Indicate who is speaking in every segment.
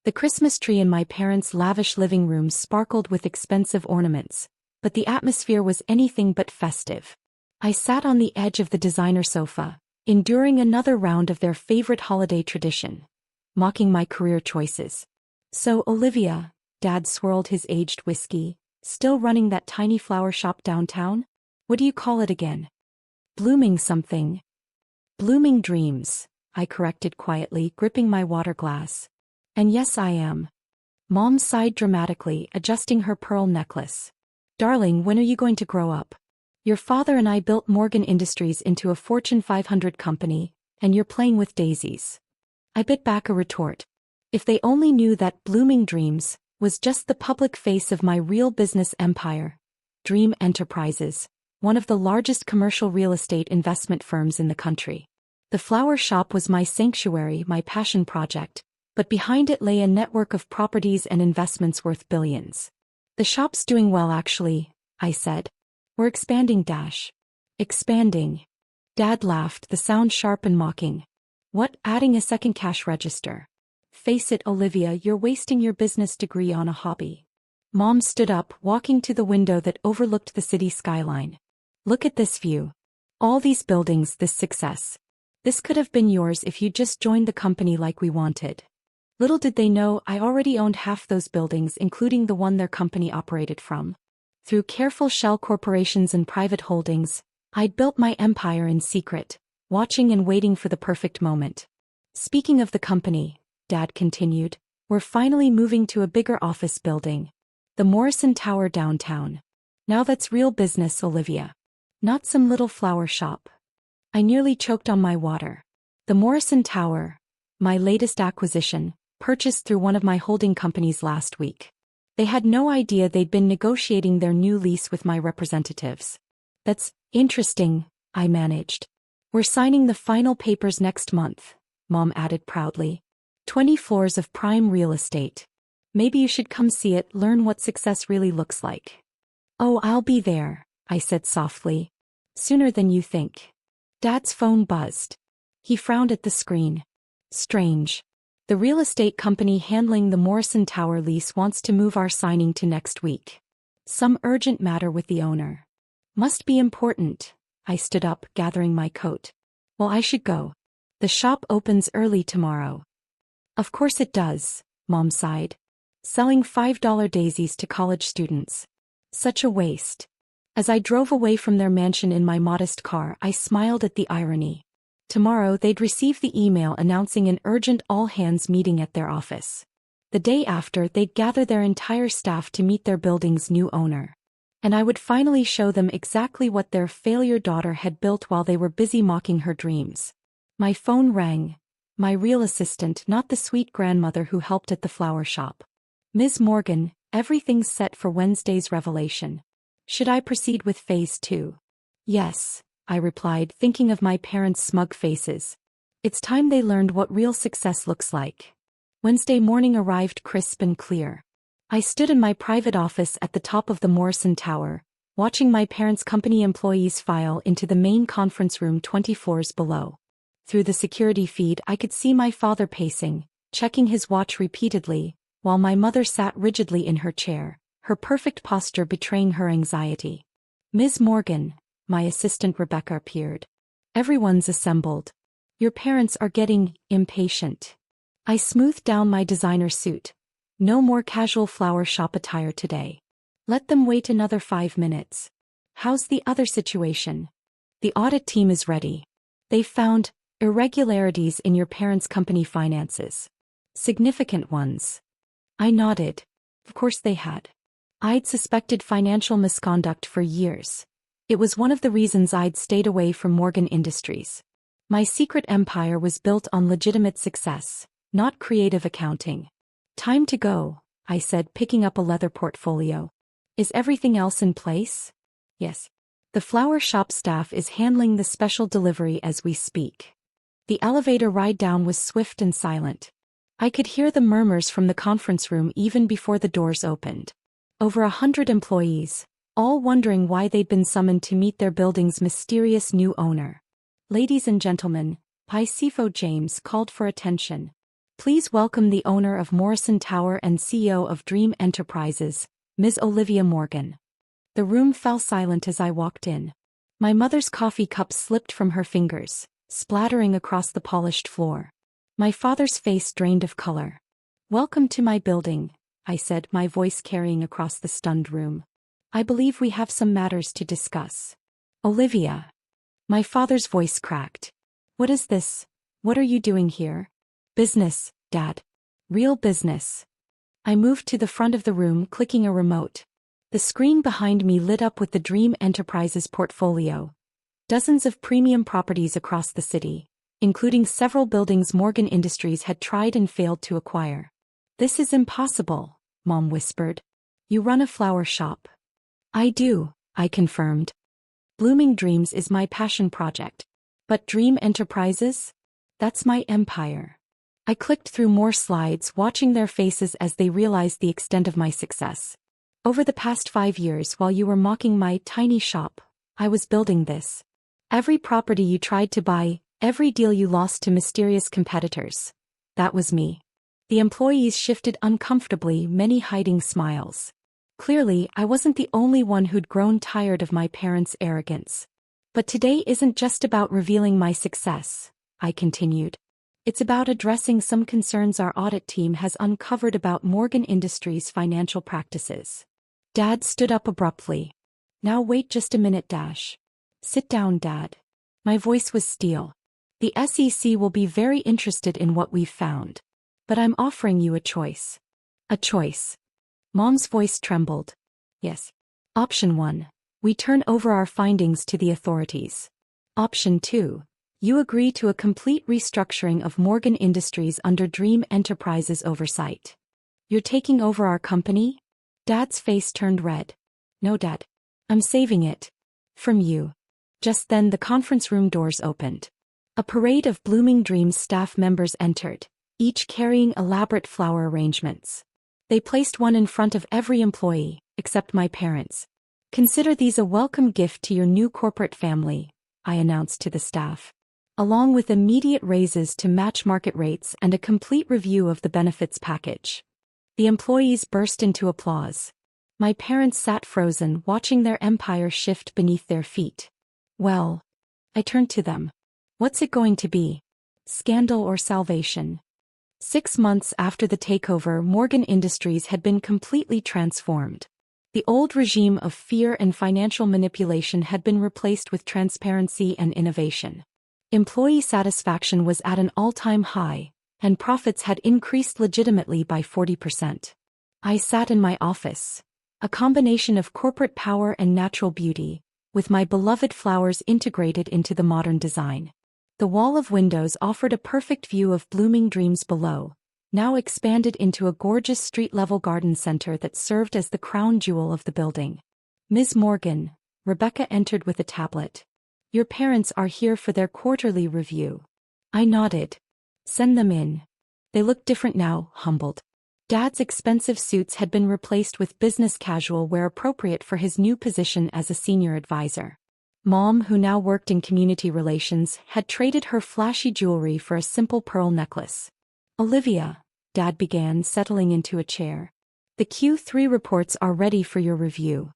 Speaker 1: The Christmas tree in my parents' lavish living room sparkled with expensive ornaments, but the atmosphere was anything but festive. I sat on the edge of the designer sofa, enduring another round of their favorite holiday tradition, mocking my career choices. So, Olivia, Dad swirled his aged whiskey, still running that tiny flower shop downtown? What do you call it again? Blooming something. Blooming Dreams, I corrected quietly, gripping my water glass. And yes, I am. Mom sighed dramatically, adjusting her pearl necklace. Darling, when are you going to grow up? Your father and I built Morgan Industries into a Fortune 500 company, and you're playing with daisies. I bit back a retort. If they only knew that Blooming Dreams was just the public face of my real business empire. Dream Enterprises, one of the largest commercial real estate investment firms in the country. The flower shop was my sanctuary, my passion project, but behind it lay a network of properties and investments worth billions. The shop's doing well actually, I said. We're expanding dash. Expanding. Dad laughed, the sound sharp and mocking. What, adding a second cash register? Face it, Olivia, you're wasting your business degree on a hobby. Mom stood up, walking to the window that overlooked the city skyline. Look at this view. All these buildings, this success. This could have been yours if you just joined the company like we wanted. Little did they know I already owned half those buildings, including the one their company operated from. Through careful shell corporations and private holdings, I'd built my empire in secret, watching and waiting for the perfect moment. Speaking of the company, Dad continued, we're finally moving to a bigger office building. The Morrison Tower downtown. Now that's real business, Olivia. Not some little flower shop. I nearly choked on my water. The Morrison Tower, my latest acquisition, purchased through one of my holding companies last week. They had no idea they'd been negotiating their new lease with my representatives. That's interesting, I managed. We're signing the final papers next month, Mom added proudly. 20 floors of prime real estate. Maybe you should come see it, learn what success really looks like. Oh, I'll be there, I said softly. Sooner than you think. Dad's phone buzzed. He frowned at the screen. Strange. The real estate company handling the Morrison Tower lease wants to move our signing to next week. Some urgent matter with the owner. Must be important. I stood up, gathering my coat. Well, I should go. The shop opens early tomorrow. Of course it does, Mom sighed. Selling $5 daisies to college students. Such a waste. As I drove away from their mansion in my modest car, I smiled at the irony. Tomorrow they'd receive the email announcing an urgent all-hands meeting at their office. The day after, they'd gather their entire staff to meet their building's new owner. And I would finally show them exactly what their failure daughter had built while they were busy mocking her dreams. My phone rang. My real assistant, not the sweet grandmother who helped at the flower shop. Ms. Morgan, everything's set for Wednesday's revelation. Should I proceed with phase 2? Yes, I replied, thinking of my parents' smug faces. It's time they learned what real success looks like. Wednesday morning arrived crisp and clear. I stood in my private office at the top of the Morrison Tower, watching my parents' company employees file into the main conference room 20 floors below. Through the security feed, I could see my father pacing, checking his watch repeatedly, while my mother sat rigidly in her chair, her perfect posture betraying her anxiety. Ms. Morgan, my assistant Rebecca appeared. Everyone's assembled. Your parents are getting impatient. I smoothed down my designer suit. No more casual flower shop attire today. Let them wait another 5 minutes. How's the other situation? The audit team is ready. They found irregularities in your parents' company finances. Significant ones. I nodded. Of course they had. I'd suspected financial misconduct for years. It was one of the reasons I'd stayed away from Morgan Industries. My secret empire was built on legitimate success, not creative accounting. Time to go, I said, picking up a leather portfolio. Is everything else in place? Yes. The flower shop staff is handling the special delivery as we speak. The elevator ride down was swift and silent. I could hear the murmurs from the conference room even before the doors opened. Over 100 employees, all wondering why they'd been summoned to meet their building's mysterious new owner. Ladies and gentlemen, Pi James called for attention. Please welcome the owner of Morrison Tower and CEO of Dream Enterprises, Ms. Olivia Morgan. The room fell silent as I walked in. My mother's coffee cup slipped from her fingers, splattering across the polished floor. My father's face drained of color. "Welcome to my building," I said, my voice carrying across the stunned room. "I believe we have some matters to discuss." "Olivia." My father's voice cracked. "What is this? What are you doing here?" "Business, Dad. Real business." I moved to the front of the room, clicking a remote. The screen behind me lit up with the Dream Enterprises portfolio. Dozens of premium properties across the city, including several buildings Morgan Industries had tried and failed to acquire. "This is impossible," Mom whispered. "You run a flower shop." "I do," I confirmed. "Blooming Dreams is my passion project. But Dream Enterprises? That's my empire." I clicked through more slides, watching their faces as they realized the extent of my success. "Over the past 5 years, while you were mocking my tiny shop, I was building this. Every property you tried to buy, every deal you lost to mysterious competitors. That was me." The employees shifted uncomfortably, many hiding smiles. Clearly, I wasn't the only one who'd grown tired of my parents' arrogance. "But today isn't just about revealing my success," I continued. "It's about addressing some concerns our audit team has uncovered about Morgan Industries' financial practices." Dad stood up abruptly. "Now wait just a minute, Dash. Sit down, Dad." My voice was steel. "The SEC will be very interested in what we've found. But I'm offering you a choice." "A choice?" Mom's voice trembled. "Yes. Option 1. We turn over our findings to the authorities. Option 2. You agree to a complete restructuring of Morgan Industries under Dream Enterprises oversight. You're taking over our company?" Dad's face turned red. "No, Dad. I'm saving it. From you." Just then the conference room doors opened. A parade of Blooming Dreams staff members entered, each carrying elaborate flower arrangements. They placed one in front of every employee, except my parents. "Consider these a welcome gift to your new corporate family," I announced to the staff. "Along with immediate raises to match market rates and a complete review of the benefits package." The employees burst into applause. My parents sat frozen, watching their empire shift beneath their feet. "Well," I turned to them. "What's it going to be? Scandal or salvation?" 6 months after the takeover, Morgan Industries had been completely transformed. The old regime of fear and financial manipulation had been replaced with transparency and innovation. Employee satisfaction was at an all-time high, and profits had increased legitimately by 40%. I sat in my office, a combination of corporate power and natural beauty, with my beloved flowers integrated into the modern design. The wall of windows offered a perfect view of Blooming Dreams below, now expanded into a gorgeous street-level garden center that served as the crown jewel of the building. "Ms. Morgan," Rebecca entered with a tablet. "Your parents are here for their quarterly review." I nodded. "Send them in." They looked different now, humbled. Dad's expensive suits had been replaced with business casual wear appropriate for his new position as a senior advisor. Mom, who now worked in community relations, had traded her flashy jewelry for a simple pearl necklace. "Olivia," Dad began, settling into a chair. "The Q3 reports are ready for your review.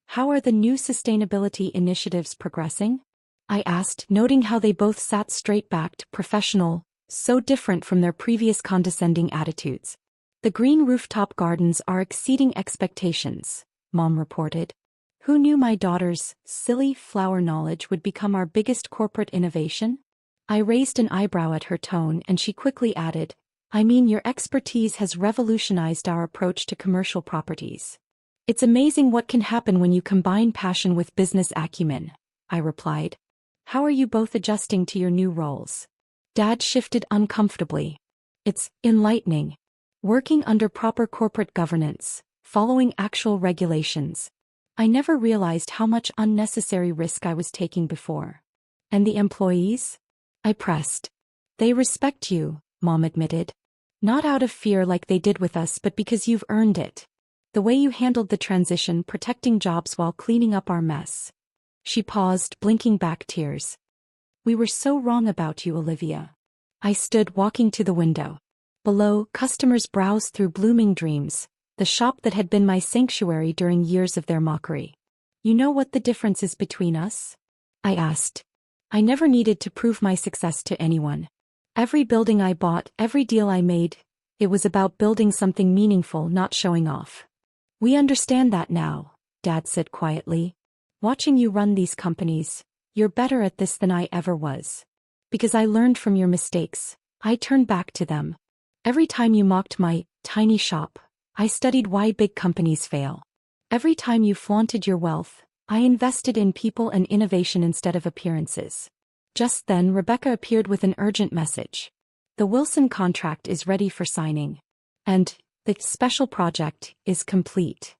Speaker 1: How are the new sustainability initiatives progressing?" I asked, noting how they both sat straight-backed, professional, so different from their previous condescending attitudes. "The green rooftop gardens are exceeding expectations," Mom reported. "Who knew my daughter's silly flower knowledge would become our biggest corporate innovation?" I raised an eyebrow at her tone, and she quickly added, "I mean, your expertise has revolutionized our approach to commercial properties." "It's amazing what can happen when you combine passion with business acumen," I replied. "How are you both adjusting to your new roles?" Dad shifted uncomfortably. "It's enlightening. Working under proper corporate governance, following actual regulations. I never realized how much unnecessary risk I was taking before." "And the employees?" I pressed. "They respect you," Mom admitted. "Not out of fear like they did with us, but because you've earned it. The way you handled the transition, protecting jobs while cleaning up our mess." She paused, blinking back tears. "We were so wrong about you, Olivia." I stood, walking to the window. Below, customers browsed through blooming dreams, the shop that had been my sanctuary during years of their mockery. You know what the difference is between us? I asked. I never needed to prove my success to anyone. Every building I bought, every deal I made, it was about building something meaningful, not showing off. We understand that now, Dad said quietly. Watching you run these companies, you're better at this than I ever was. Because I learned from your mistakes, I turned back to them. Every time you mocked my tiny shop, I studied why big companies fail. Every time you flaunted your wealth, I invested in people and innovation instead of appearances. Just then Rebecca appeared with an urgent message. The Wilson contract is ready for signing. And the special project is complete.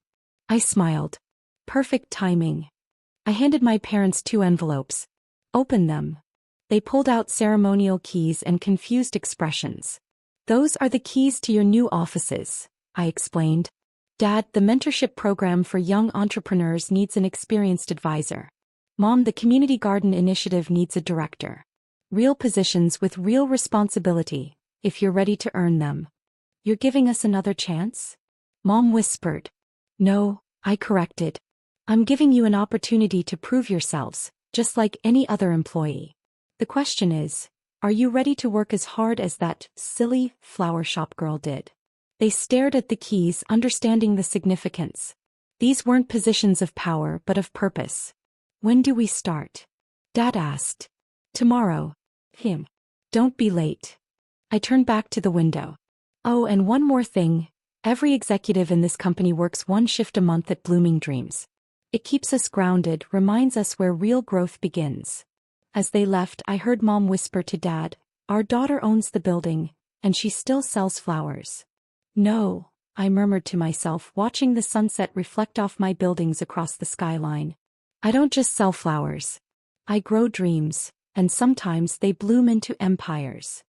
Speaker 1: I smiled. Perfect timing. I handed my parents 2 envelopes. Open them. They pulled out ceremonial keys and confused expressions. Those are the keys to your new offices, I explained. Dad, the mentorship program for young entrepreneurs needs an experienced advisor. Mom, the community garden initiative needs a director. Real positions with real responsibility, if you're ready to earn them. You're giving us another chance? Mom whispered. No, I corrected. I'm giving you an opportunity to prove yourselves, just like any other employee. The question is, are you ready to work as hard as that silly flower shop girl did? They stared at the keys, understanding the significance. These weren't positions of power but of purpose. When do we start? Dad asked. Tomorrow. Don't be late. I turned back to the window. Oh, and one more thing. Every executive in this company works 1 shift a month at Blooming Dreams. It keeps us grounded, reminds us where real growth begins. As they left, I heard Mom whisper to Dad, our daughter owns the building, and she still sells flowers. No, I murmured to myself, watching the sunset reflect off my buildings across the skyline. I don't just sell flowers. I grow dreams, and sometimes they bloom into empires.